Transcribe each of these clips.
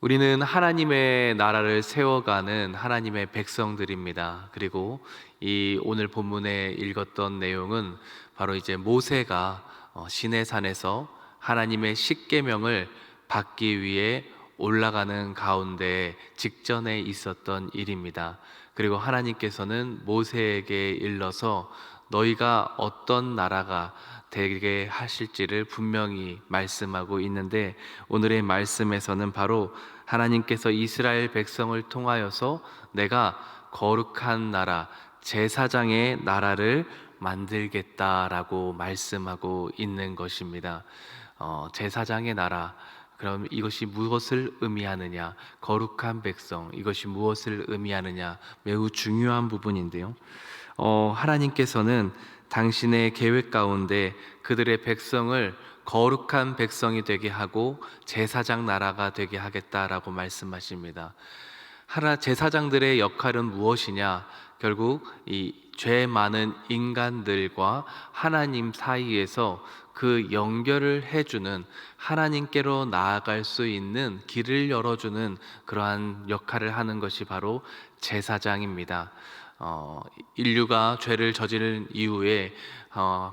우리는 하나님의 나라를 세워가는 하나님의 백성들입니다. 그리고 이 오늘 본문에 읽었던 내용은 바로 이제 모세가 시내산에서 하나님의 십계명을 받기 위해 올라가는 가운데 직전에 있었던 일입니다. 그리고 하나님께서는 모세에게 일러서 너희가 어떤 나라가 되게 하실지를 분명히 말씀하고 있는데, 오늘의 말씀에서는 바로 하나님께서 이스라엘 백성을 통하여서 내가 거룩한 나라, 제사장의 나라를 만들겠다라고 말씀하고 있는 것입니다. 제사장의 나라, 그럼 이것이 무엇을 의미하느냐? 거룩한 백성, 이것이 무엇을 의미하느냐? 매우 중요한 부분인데요. 하나님께서는 당신의 계획 가운데 그들의 백성을 거룩한 백성이 되게 하고 제사장 나라가 되게 하겠다라고 말씀하십니다. 제사장들의 역할은 무엇이냐? 결국 이 죄 많은 인간들과 하나님 사이에서 그 연결을 해주는, 하나님께로 나아갈 수 있는 길을 열어주는 그러한 역할을 하는 것이 바로 제사장입니다. 인류가 죄를 저지른 이후에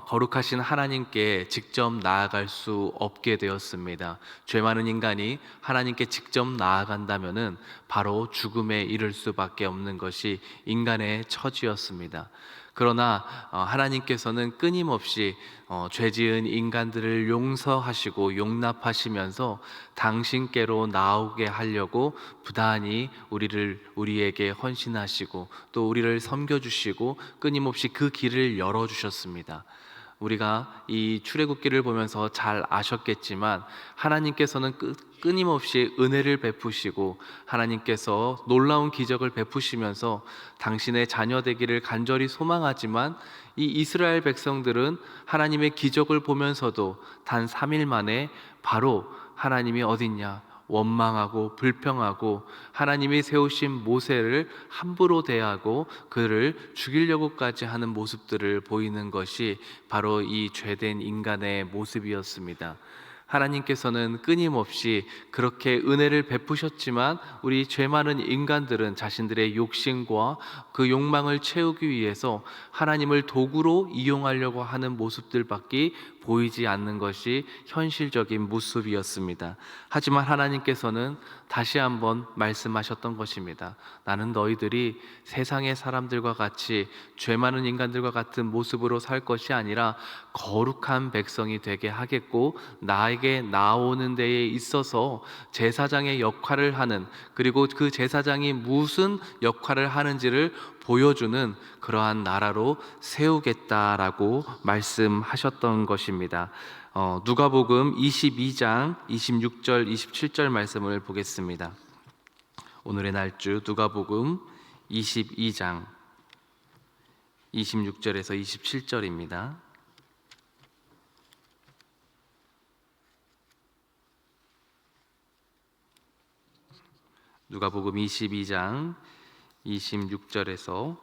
거룩하신 하나님께 직접 나아갈 수 없게 되었습니다. 죄 많은 인간이 하나님께 직접 나아간다면은 바로 죽음에 이를 수밖에 없는 것이 인간의 처지였습니다. 그러나 하나님께서는 끊임없이 죄 지은 인간들을 용서하시고 용납하시면서 당신께로 나오게 하려고 부단히 우리에게 헌신하시고 또 우리를 섬겨주시고 끊임없이 그 길을 열어주셨습니다. 우리가 이 출애굽기를 보면서 잘 아셨겠지만 하나님께서는 끊임없이 은혜를 베푸시고 하나님께서 놀라운 기적을 베푸시면서 당신의 자녀 되기를 간절히 소망하지만, 이 이스라엘 백성들은 하나님의 기적을 보면서도 단 3일 만에 바로 하나님이 어딨냐 원망하고 불평하고 하나님이 세우신 모세를 함부로 대하고 그를 죽이려고까지 하는 모습들을 보이는 것이 바로 이 죄된 인간의 모습이었습니다. 하나님께서는 끊임없이 그렇게 은혜를 베푸셨지만 우리 죄 많은 인간들은 자신들의 욕심과 그 욕망을 채우기 위해서 하나님을 도구로 이용하려고 하는 모습들밖에 보이지 않는 것이 현실적인 모습이었습니다. 하지만 하나님께서는 다시 한번 말씀하셨던 것입니다. 나는 너희들이 세상의 사람들과 같이 죄 많은 인간들과 같은 모습으로 살 것이 아니라 거룩한 백성이 되게 하겠고, 나에게 나오는 데에 있어서 제사장의 역할을 하는, 그리고 그 제사장이 무슨 역할을 하는지를 보여주는 그러한 나라로 세우겠다라고 말씀하셨던 것입니다. 누가복음 22장 26절 27절 말씀을 보겠습니다. 오늘의 날주 누가복음 22장 26절에서 27절입니다. 누가복음 22장 26절에서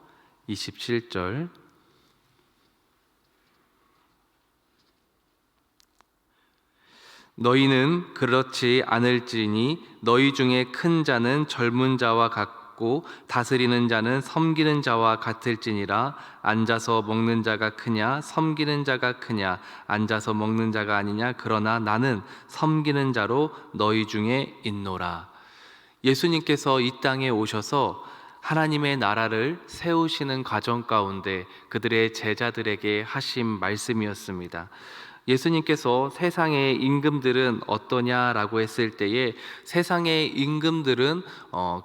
27절. 너희는 그렇지 않을지니 너희 중에 큰 자는 젊은 자와 같고 다스리는 자는 섬기는 자와 같을지니라. 앉아서 먹는 자가 크냐 섬기는 자가 크냐, 앉아서 먹는 자가 아니냐, 그러나 나는 섬기는 자로 너희 중에 있노라. 예수님께서 이 땅에 오셔서 하나님의 나라를 세우시는 과정 가운데 그들의 제자들에게 하신 말씀이었습니다. 예수님께서 세상의 임금들은 어떠냐라고 했을 때에, 세상의 임금들은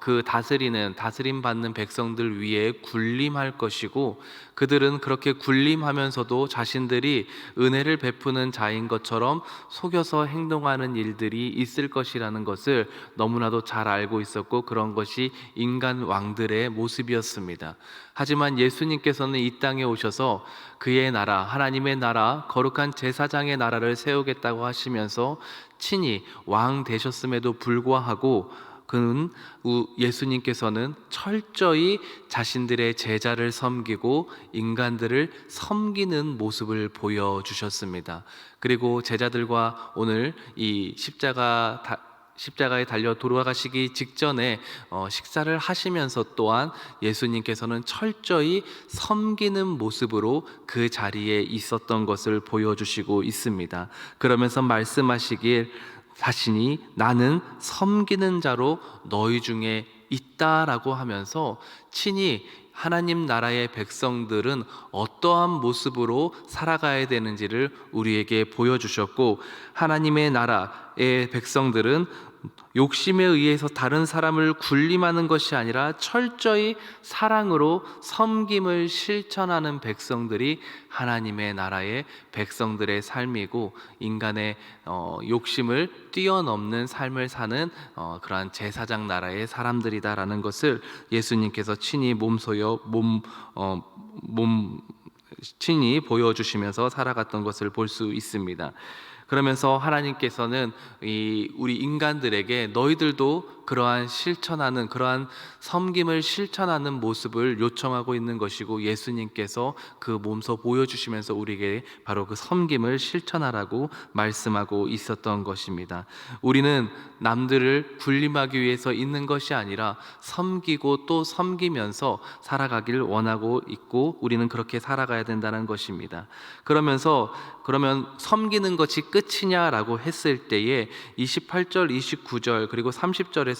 그 다스림 받는 백성들 위에 군림할 것이고, 그들은 그렇게 군림하면서도 자신들이 은혜를 베푸는 자인 것처럼 속여서 행동하는 일들이 있을 것이라는 것을 너무나도 잘 알고 있었고, 그런 것이 인간 왕들의 모습이었습니다. 하지만 예수님께서는 이 땅에 오셔서 그의 나라, 하나님의 나라, 거룩한 제사장의 나라를 세우겠다고 하시면서 친히 왕 되셨음에도 불구하고 예수님께서는 철저히 자신들의 제자를 섬기고 인간들을 섬기는 모습을 보여주셨습니다. 그리고 제자들과 오늘 이 십자가에 달려 돌아가시기 직전에 식사를 하시면서 또한 예수님께서는 철저히 섬기는 모습으로 그 자리에 있었던 것을 보여주시고 있습니다. 그러면서 말씀하시길 자신이 나는 섬기는 자로 너희 중에 있다라고 하면서 친히 하나님 나라의 백성들은 어떠한 모습으로 살아가야 되는지를 우리에게 보여주셨고, 하나님의 나라의 백성들은 욕심에 의해서 다른 사람을 군림하는 것이 아니라 철저히 사랑으로 섬김을 실천하는 백성들이 하나님의 나라의 백성들의 삶이고, 인간의 욕심을 뛰어넘는 삶을 사는 그러한 제사장 나라의 사람들이다라는 것을 예수님께서 친히 친히 보여주시면서 살아갔던 것을 볼 수 있습니다. 그러면서 하나님께서는 우리 인간들에게 너희들도 그러한 실천하는, 그러한 섬김을 실천하는 모습을 요청하고 있는 것이고, 예수님께서 그 몸소 보여주시면서 우리에게 바로 그 섬김을 실천하라고 말씀하고 있었던 것입니다. 우리는 남들을 군림하기 위해서 있는 것이 아니라 섬기고 또 섬기면서 살아가길 원하고 있고, 우리는 그렇게 살아가야 된다는 것입니다. 그러면 섬기는 것이 끝이냐라고 했을 때에 28절, 29절 그리고 30절에서는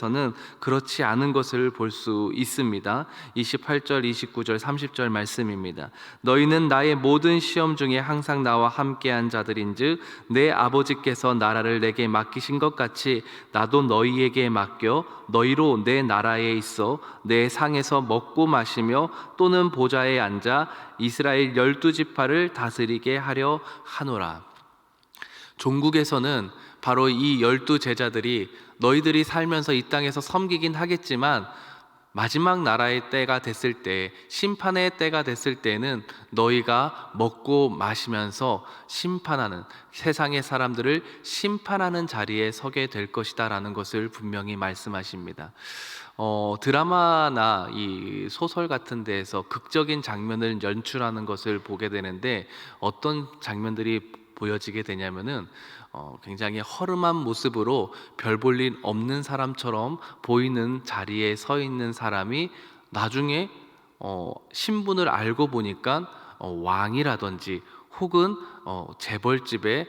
그렇지 않은 것을 볼 수 있습니다. 28절, 29절, 30절 말씀입니다. 너희는 나의 모든 시험 중에 항상 나와 함께한 자들인즉 내 아버지께서 나라를 내게 맡기신 것 같이 나도 너희에게 맡겨 너희로 내 나라에 있어 내 상에서 먹고 마시며 또는 보좌에 앉아 이스라엘 12지파를 다스리게 하려 하노라. 종국에서는 바로 이 12제자들이 너희들이 살면서 이 땅에서 섬기긴 하겠지만 마지막 나라의 때가 됐을 때, 심판의 때가 됐을 때는 너희가 먹고 마시면서 심판하는, 세상의 사람들을 심판하는 자리에 서게 될 것이다 라는 것을 분명히 말씀하십니다. 드라마나 이 소설 같은 데에서 극적인 장면을 연출하는 것을 보게 되는데, 어떤 장면들이 보여지게 되냐면은 굉장히 허름한 모습으로 별 볼 일 없는 사람처럼 보이는 자리에 서 있는 사람이 나중에 신분을 알고 보니까 왕이라든지 혹은 재벌집의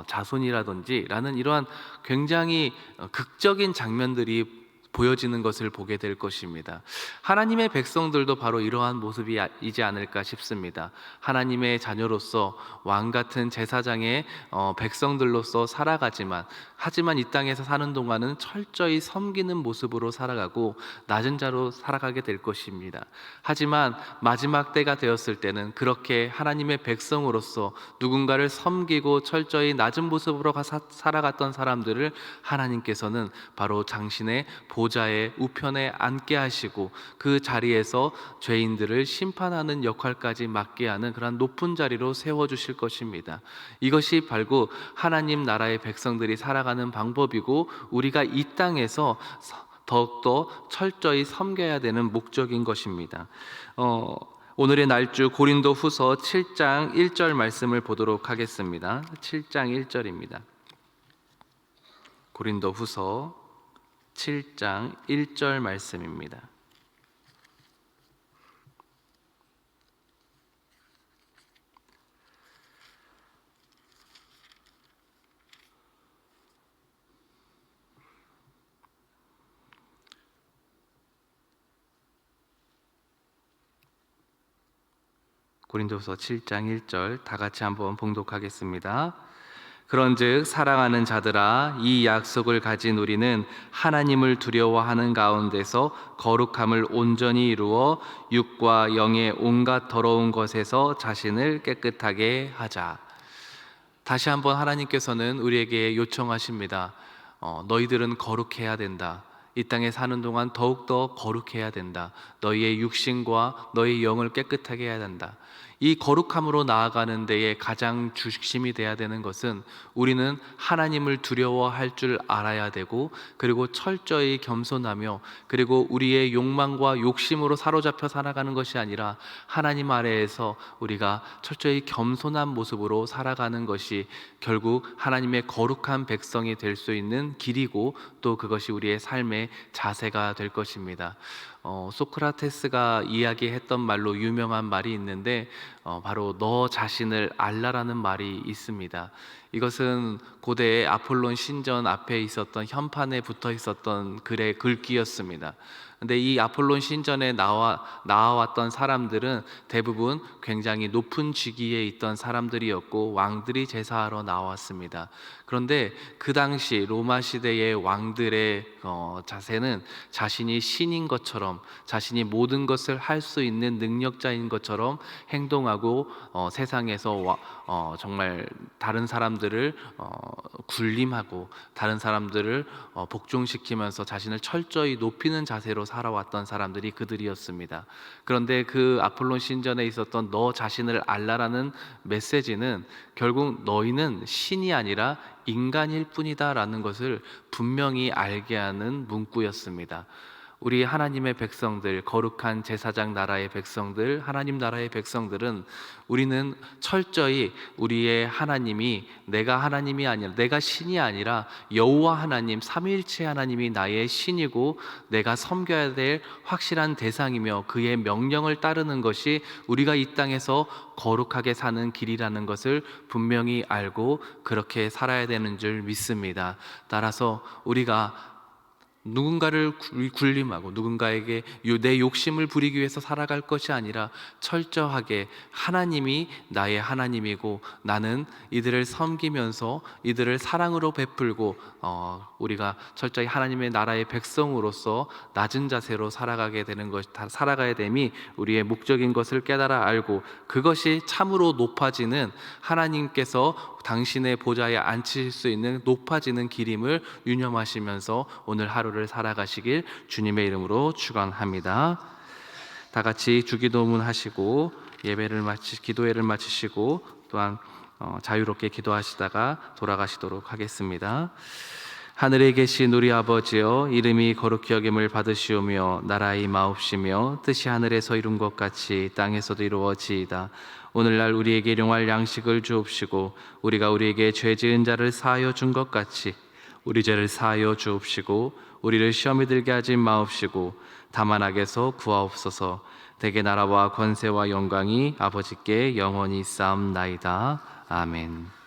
자손이라든지 라는 이러한 굉장히 극적인 장면들이 보여지는 것을 보게 될 것입니다. 하나님의 백성들도 바로 이러한 모습이지 않을까 싶습니다. 하나님의 자녀로서 왕 같은 제사장의 백성들로서 하지만 이 땅에서 사는 동안은 철저히 섬기는 모습으로 살아가고 낮은 자로 살아가게 될 것입니다. 하지만 마지막 때가 되었을 때는 그렇게 하나님의 백성으로서 누군가를 섬기고 철저히 낮은 모습으로 살아갔던 사람들을 하나님께서는 바로 당신의 보좌의 우편에 앉게 하시고 그 자리에서 죄인들을 심판하는 역할까지 맡게 하는 그런 높은 자리로 세워주실 것입니다. 이것이 바로 하나님 나라의 백성들이 살아가는 방법이고, 우리가 이 땅에서 더욱더 철저히 섬겨야 되는 목적인 것입니다. 오늘의 날주 고린도후서 7장 1절 말씀을 보도록 하겠습니다. 7장 1절입니다. 고린도후서 7장 1절 말씀입니다. 고린도후서 7장 1절 다 같이 한번 봉독하겠습니다. 그런즉 사랑하는 자들아, 이 약속을 가진 우리는 하나님을 두려워하는 가운데서 거룩함을 온전히 이루어 육과 영의 온갖 더러운 것에서 자신을 깨끗하게 하자. 다시 한번 하나님께서는 우리에게 요청하십니다. 너희들은 거룩해야 된다. 이 땅에 사는 동안 더욱더 거룩해야 된다. 너희의 육신과 너희 영을 깨끗하게 해야 된다. 이 거룩함으로 나아가는 데에 가장 중심이 돼야 되는 것은 우리는 하나님을 두려워할 줄 알아야 되고, 그리고 철저히 겸손하며, 그리고 우리의 욕망과 욕심으로 사로잡혀 살아가는 것이 아니라 하나님 아래에서 우리가 철저히 겸손한 모습으로 살아가는 것이 결국 하나님의 거룩한 백성이 될 수 있는 길이고, 또 그것이 우리의 삶의 자세가 될 것입니다. 소크라테스가 이야기했던 말로 유명한 말이 있는데, 바로 너 자신을 알라라는 말이 있습니다. 이것은 고대의 아폴론 신전 앞에 있었던 현판에 붙어 있었던 글의 글귀였습니다. 근데 이 아폴론 신전에 나와왔던 사람들은 대부분 굉장히 높은 직위에 있던 사람들이었고, 왕들이 제사하러 나왔습니다. 그런데 그 당시 로마 시대의 왕들의 자세는 자신이 신인 것처럼, 자신이 모든 것을 할 수 있는 능력자인 것처럼 행동하고, 세상에서 정말 다른 사람들을 군림하고 다른 사람들을 복종시키면서 자신을 철저히 높이는 자세로 살아왔던 사람들이 그들이었습니다. 그런데 그 아폴론 신전에 있었던 너 자신을 알라라는 메시지는 결국 너희는 신이 아니라 인간일 뿐이다라는 것을 분명히 알게 하는 문구였습니다. 우리 하나님의 백성들, 거룩한 제사장 나라의 백성들, 하나님 나라의 백성들은 우리는 철저히 우리의 하나님이 내가 하나님이 아니라, 내가 신이 아니라 여호와 하나님, 삼위일체 하나님이 나의 신이고 내가 섬겨야 될 확실한 대상이며 그의 명령을 따르는 것이 우리가 이 땅에서 거룩하게 사는 길이라는 것을 분명히 알고 그렇게 살아야 되는 줄 믿습니다. 따라서 우리가 누군가를 군림하고 누군가에게 내 욕심을 부리기 위해서 살아갈 것이 아니라 철저하게 하나님이 나의 하나님이고 나는 이들을 섬기면서 이들을 사랑으로 베풀고 우리가 철저히 하나님의 나라의 백성으로서 낮은 자세로 살아가게 되는 것, 살아가야 됨이 우리의 목적인 것을 깨달아 알고, 그것이 참으로 높아지는, 하나님께서 당신의 보좌에 앉히실 수 있는 높아지는 길임을 유념하시면서 오늘 하루를 살아가시길 주님의 이름으로 축원합니다. 다 같이 주기도문 하시고 기도회를 마치시고 또한 자유롭게 기도하시다가 돌아가시도록 하겠습니다. 하늘에 계신 우리 아버지여, 이름이 거룩히 여김을 받으시오며 나라의 임하옵시며 뜻이 하늘에서 이룬 것 같이 땅에서도 이루어지이다. 오늘날 우리에게 일용할 양식을 주옵시고 우리가 우리에게 죄 지은 자를 사하여 준 것 같이 우리 죄를 사하여 주옵시고 우리를 시험에 들게 하지 마옵시고 다만 악에서 구하옵소서. 대개 나라와 권세와 영광이 아버지께 영원히 쌓옵나이다. 아멘.